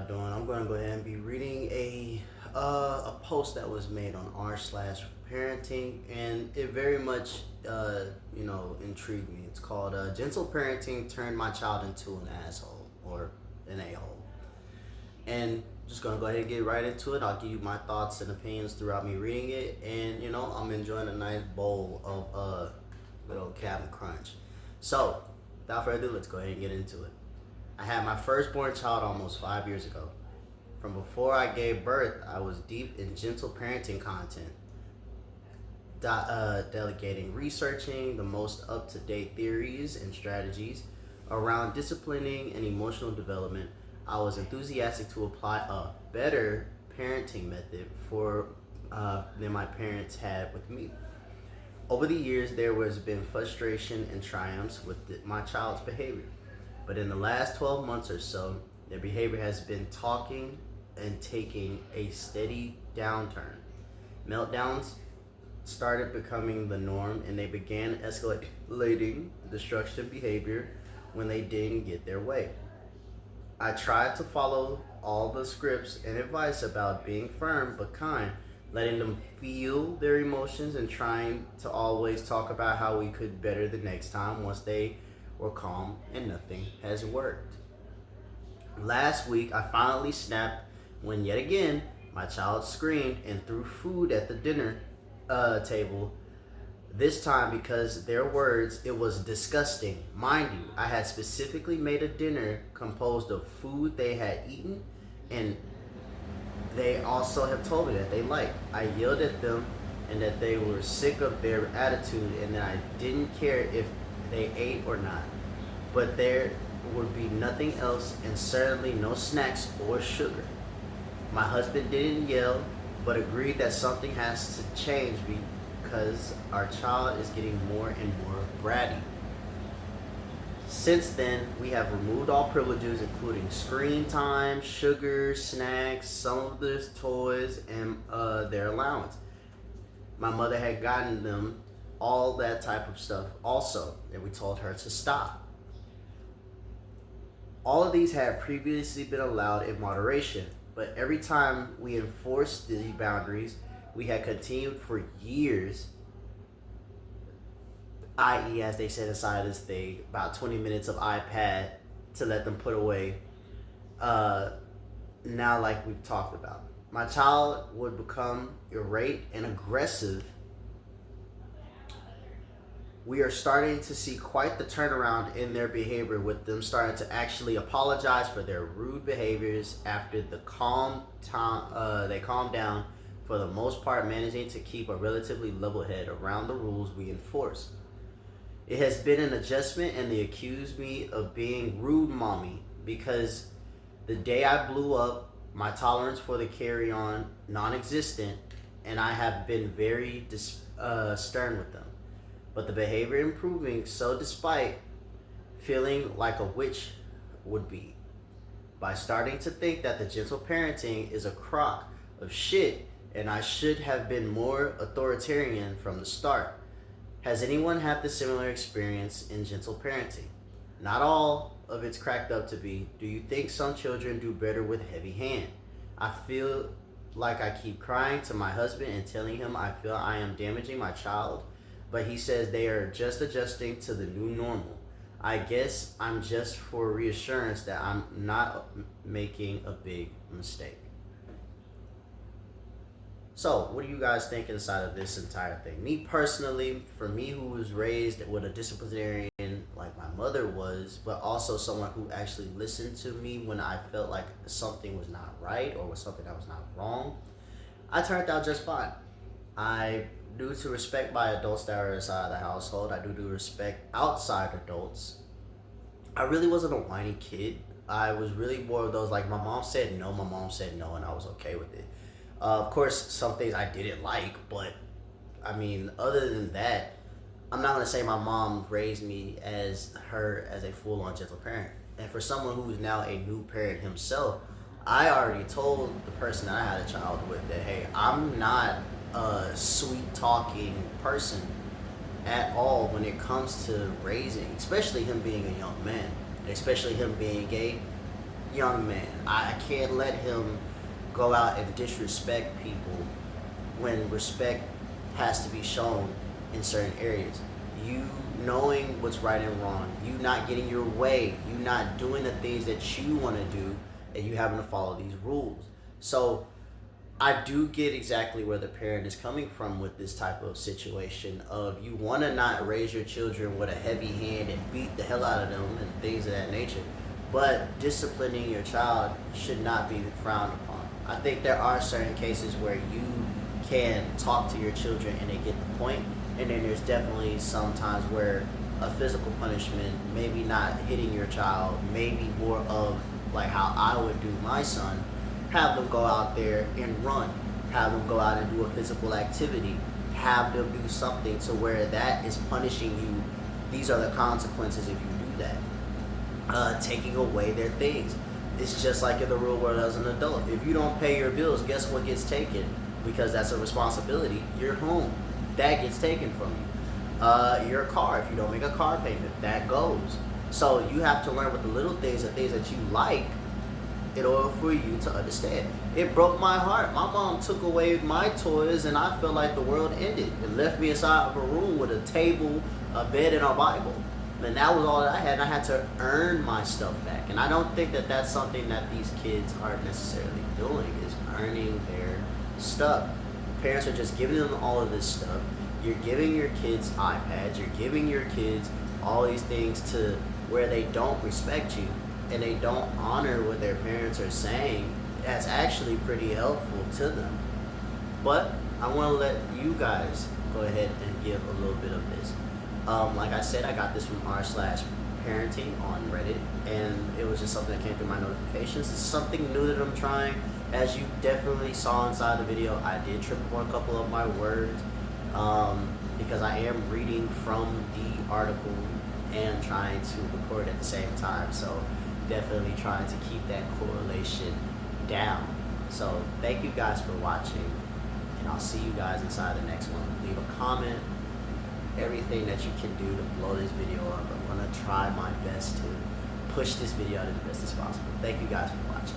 y'all doing? I'm going to go ahead and be reading a post that was made on r/parenting, and it very much intrigued me. It's called "Gentle Parenting Turned My Child into an Asshole or an a-hole," and just gonna go ahead and get right into it. I'll give you my thoughts and opinions throughout me reading it, and I'm enjoying a nice bowl of good old Captain Crunch. So, without further ado, let's go ahead and get into it. I had my firstborn child almost 5 years ago. From before I gave birth, I was deep in gentle parenting content, delegating, researching the most up-to-date theories and strategies around disciplining and emotional development. I was enthusiastic to apply a better parenting method than my parents had with me. Over the years, there has been frustration and triumphs with my child's behavior. But in the last 12 months or so, their behavior has been talking and taking a steady downturn. Meltdowns started becoming the norm, and they began escalating destructive behavior when they didn't get their way. I tried to follow all the scripts and advice about being firm but kind, letting them feel their emotions and trying to always talk about how we could better the next time once they were calm, and nothing has worked. Last week, I finally snapped when yet again my child screamed and threw food at the dinner table. This time, because their words, it was disgusting. Mind you, I had specifically made a dinner composed of food they had eaten, and they also have told me that they liked. I yelled at them and that they were sick of their attitude and that I didn't care if they ate or not. But there would be nothing else, and certainly no snacks or sugar. My husband didn't yell, but agreed that something has to change because our child is getting more and more bratty. Since then, we have removed all privileges, including screen time, sugar, snacks, some of their toys, and their allowance. My mother had gotten them all that type of stuff also, and we told her to stop. All of these had previously been allowed in moderation, but every time we enforced the boundaries, we had continued for years, i.e., as they said inside this thing, about 20 minutes of iPad to let them put away. Now, like we've talked about, my child would become irate and aggressive. We are starting to see quite the turnaround in their behavior, with them starting to actually apologize for their rude behaviors after they calm down, for the most part managing to keep a relatively level head around the rules we enforce. It has been an adjustment, and they accuse me of being rude mommy because the day I blew up, my tolerance for the carry-on non-existent, and I have been very stern with them. But the behavior improving, so despite feeling like a witch would be, by starting to think that the gentle parenting is a crock of shit and I should have been more authoritarian from the start. Has anyone had the similar experience in gentle parenting? Not all of it's cracked up to be. Do you think some children do better with a heavy hand? I feel like I keep crying to my husband and telling him I feel I am damaging my child, but he says they are just adjusting to the new normal. I guess I'm just for reassurance that I'm not making a big mistake. So, what do you guys think inside of this entire thing? Me personally, for me who was raised with a disciplinarian like my mother was, but also someone who actually listened to me when I felt like something was not right or was something that was not wrong, I turned out just fine. I do to respect my adults that are inside the household. I do respect outside adults. I really wasn't a whiny kid. I was really more of those, like, my mom said no, and I was okay with it. Of course, some things I didn't like, but I mean, other than that, I'm not gonna say my mom raised me as a full-on gentle parent. And for someone who's now a new parent himself, I already told the person that I had a child with that, hey, I'm not a sweet talking person at all when it comes to raising, especially him being a young man, especially him being gay. young man. I can't let him go out and disrespect people when respect has to be shown in certain areas. You knowing what's right and wrong, you not getting your way, you not doing the things that you want to do, and you having to follow these rules. So I do get exactly where the parent is coming from with this type of situation of you want to not raise your children with a heavy hand and beat the hell out of them and things of that nature, but disciplining your child should not be frowned upon. I think there are certain cases where you can talk to your children and they get the point, and then there's definitely some times where a physical punishment, maybe not hitting your child, maybe more of like how I would do my son, have them go out there and run, have them go out and do a physical activity, have them do something to where that is punishing you. These are the consequences if you do that. Taking away their things. It's just like in the real world as an adult. If you don't pay your bills, guess what gets taken? Because that's a responsibility. Your home, that gets taken from you. Your car, if you don't make a car payment, that goes. So you have to learn with the little things, the things that you like, in order for you to understand. It broke my heart. My mom took away my toys and I felt like the world ended. It left me inside of a room with a table, a bed, and a Bible. And that was all that I had, and I had to earn my stuff back. And I don't think that that's something that these kids are necessarily doing, is earning their stuff. Parents are just giving them all of this stuff. You're giving your kids iPads, you're giving your kids all these things to where they don't respect you and they don't honor what their parents are saying. That's actually pretty helpful to them. But I want to let you guys go ahead and give a little bit of this. Like I said, I got this from r/parenting on Reddit, and it was just something that came through my notifications. It's something new that I'm trying. As you definitely saw inside the video, I did trip on a couple of my words because I am reading from the article and trying to record at the same time. So definitely trying to keep that correlation down. So thank you guys for watching, and I'll see you guys inside the next one. Leave a comment, everything that you can do to blow this video up. I'm gonna try my best to push this video out as best as possible. Thank you guys for watching.